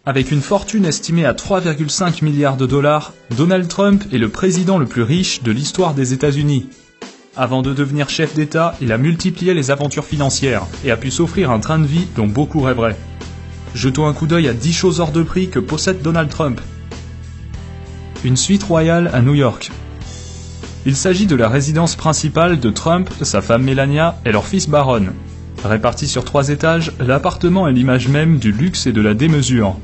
Avec une fortune estimée à 3,5 milliards de dollars, Donald Trump est le président le plus riche de l'histoire des États-Unis. Avant de devenir chef d'État, il a multiplié les aventures financières et a pu s'offrir un train de vie dont beaucoup rêveraient. Jetons un coup d'œil à 10 choses hors de prix que possède Donald Trump. Une suite royale à New York. Il s'agit de la résidence principale de Trump, sa femme Melania et leur fils Barron. Réparti sur 3 étages, l'appartement est l'image même du luxe et de la démesure.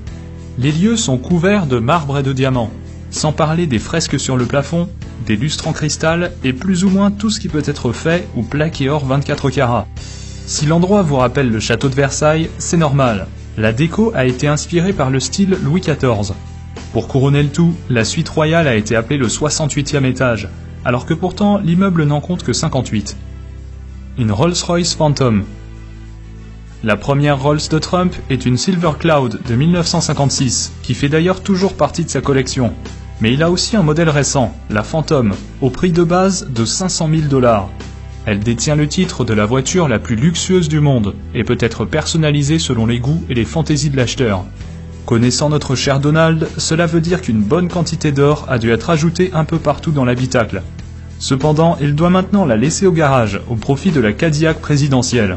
Les lieux sont couverts de marbre et de diamants, sans parler des fresques sur le plafond, des lustres en cristal et plus ou moins tout ce qui peut être fait ou plaqué or 24 carats. Si l'endroit vous rappelle le château de Versailles, c'est normal. La déco a été inspirée par le style Louis XIV. Pour couronner le tout, la suite royale a été appelée le 68e étage, alors que pourtant l'immeuble n'en compte que 58. Une Rolls-Royce Phantom. La première Rolls de Trump est une Silver Cloud de 1956, qui fait d'ailleurs toujours partie de sa collection. Mais il a aussi un modèle récent, la Phantom, au prix de base de 500 000 $. Elle détient le titre de la voiture la plus luxueuse du monde et peut être personnalisée selon les goûts et les fantaisies de l'acheteur. Connaissant notre cher Donald, cela veut dire qu'une bonne quantité d'or a dû être ajoutée un peu partout dans l'habitacle. Cependant, il doit maintenant la laisser au garage au profit de la Cadillac présidentielle.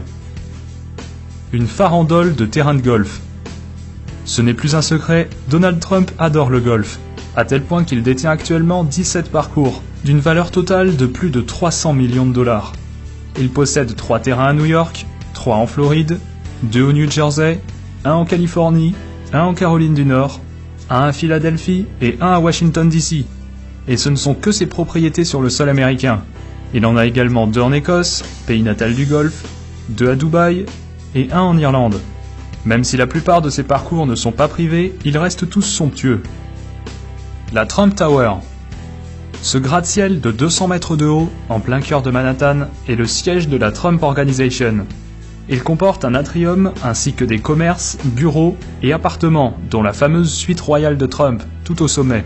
Une farandole de terrain de golf. Ce n'est plus un secret, Donald Trump adore le golf, à tel point qu'il détient actuellement 17 parcours, d'une valeur totale de plus de 300 millions de $. Il possède 3 terrains à New York, 3 en Floride, 2 au New Jersey, 1 en Californie, 1 en Caroline du Nord, 1 à Philadelphie et 1 à Washington DC. Et ce ne sont que ses propriétés sur le sol américain. Il en a également 2 en Écosse, pays natal du golf, 2 à Dubaï, et 1 en Irlande. Même si la plupart de ces parcours ne sont pas privés, ils restent tous somptueux. La Trump Tower. Ce gratte-ciel de 200 mètres de haut, en plein cœur de Manhattan, est le siège de la Trump Organization. Il comporte un atrium ainsi que des commerces, bureaux et appartements, dont la fameuse suite royale de Trump, tout au sommet.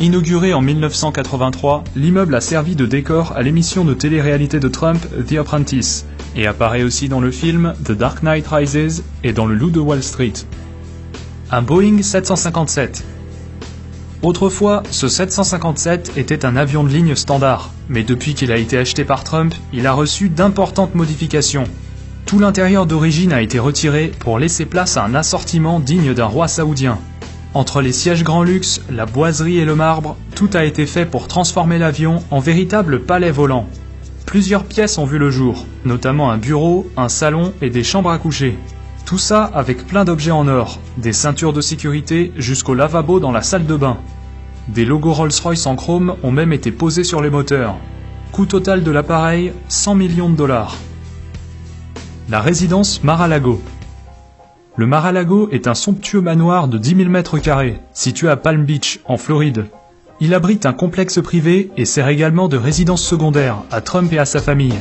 Inauguré en 1983, l'immeuble a servi de décor à l'émission de télé-réalité de Trump, The Apprentice, et apparaît aussi dans le film The Dark Knight Rises et dans Le Loup de Wall Street. Un Boeing 757. Autrefois, ce 757 était un avion de ligne standard, mais depuis qu'il a été acheté par Trump, il a reçu d'importantes modifications. Tout l'intérieur d'origine a été retiré pour laisser place à un assortiment digne d'un roi saoudien. Entre les sièges grand luxe, la boiserie et le marbre, tout a été fait pour transformer l'avion en véritable palais volant. Plusieurs pièces ont vu le jour, notamment un bureau, un salon et des chambres à coucher. Tout ça avec plein d'objets en or, des ceintures de sécurité jusqu'au lavabo dans la salle de bain. Des logos Rolls-Royce en chrome ont même été posés sur les moteurs. Coût total de l'appareil, 100 millions de $. La résidence Mar-a-Lago. Le Mar-a-Lago est un somptueux manoir de 10 000 m², situé à Palm Beach, en Floride. Il abrite un complexe privé et sert également de résidence secondaire à Trump et à sa famille.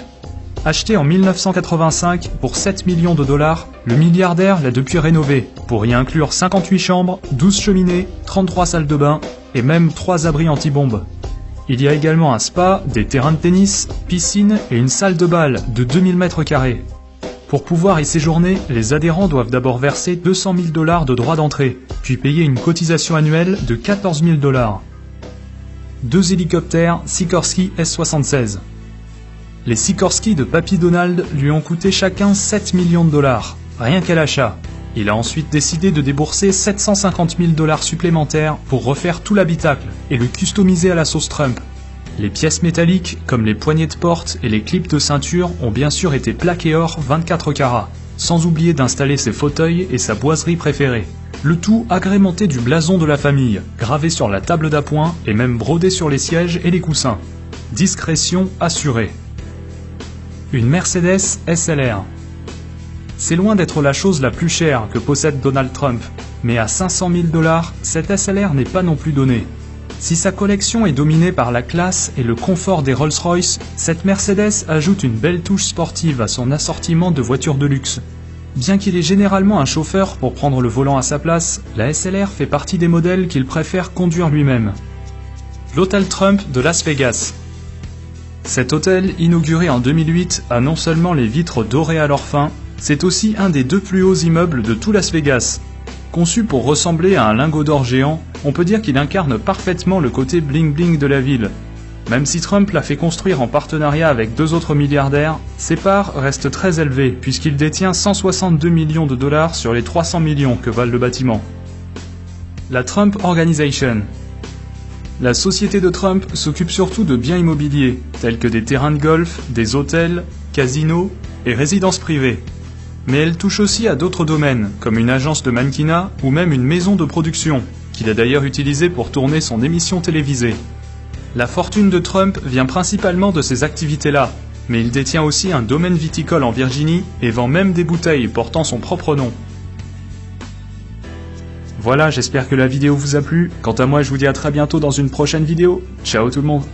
Acheté en 1985 pour 7 millions de $, le milliardaire l'a depuis rénové, pour y inclure 58 chambres, 12 cheminées, 33 salles de bain et même 3 abris anti-bombes. Il y a également un spa, des terrains de tennis, piscine et une salle de bal de 2000 m². Pour pouvoir y séjourner, les adhérents doivent d'abord verser 200 000 $ de droits d'entrée, puis payer une cotisation annuelle de 14 000 $. 2 hélicoptères Sikorsky S-76. Les Sikorsky de Papy Donald lui ont coûté chacun 7 millions de $, rien qu'à l'achat. Il a ensuite décidé de débourser 750 000 $ supplémentaires pour refaire tout l'habitacle et le customiser à la sauce Trump. Les pièces métalliques, comme les poignées de porte et les clips de ceinture, ont bien sûr été plaquées or 24 carats, sans oublier d'installer ses fauteuils et sa boiserie préférée. Le tout agrémenté du blason de la famille, gravé sur la table d'appoint et même brodé sur les sièges et les coussins. Discrétion assurée. Une Mercedes SLR. C'est loin d'être la chose la plus chère que possède Donald Trump, mais à 500 000 $, cette SLR n'est pas non plus donnée. Si sa collection est dominée par la classe et le confort des Rolls-Royce, cette Mercedes ajoute une belle touche sportive à son assortiment de voitures de luxe. Bien qu'il ait généralement un chauffeur pour prendre le volant à sa place, la SLR fait partie des modèles qu'il préfère conduire lui-même. L'hôtel Trump de Las Vegas. Cet hôtel, inauguré en 2008, a non seulement les vitres dorées à leur fin, c'est aussi un des 2 plus hauts immeubles de tout Las Vegas. Conçu pour ressembler à un lingot d'or géant, on peut dire qu'il incarne parfaitement le côté bling-bling de la ville. Même si Trump l'a fait construire en partenariat avec 2 autres milliardaires, ses parts restent très élevées puisqu'il détient 162 millions de dollars sur les 300 millions que valent le bâtiment. La Trump Organization. La société de Trump s'occupe surtout de biens immobiliers, tels que des terrains de golf, des hôtels, casinos et résidences privées. Mais elle touche aussi à d'autres domaines, comme une agence de mannequinat ou même une maison de production, qu'il a d'ailleurs utilisée pour tourner son émission télévisée. La fortune de Trump vient principalement de ces activités-là, mais il détient aussi un domaine viticole en Virginie et vend même des bouteilles portant son propre nom. Voilà, j'espère que la vidéo vous a plu. Quant à moi, je vous dis à très bientôt dans une prochaine vidéo. Ciao tout le monde!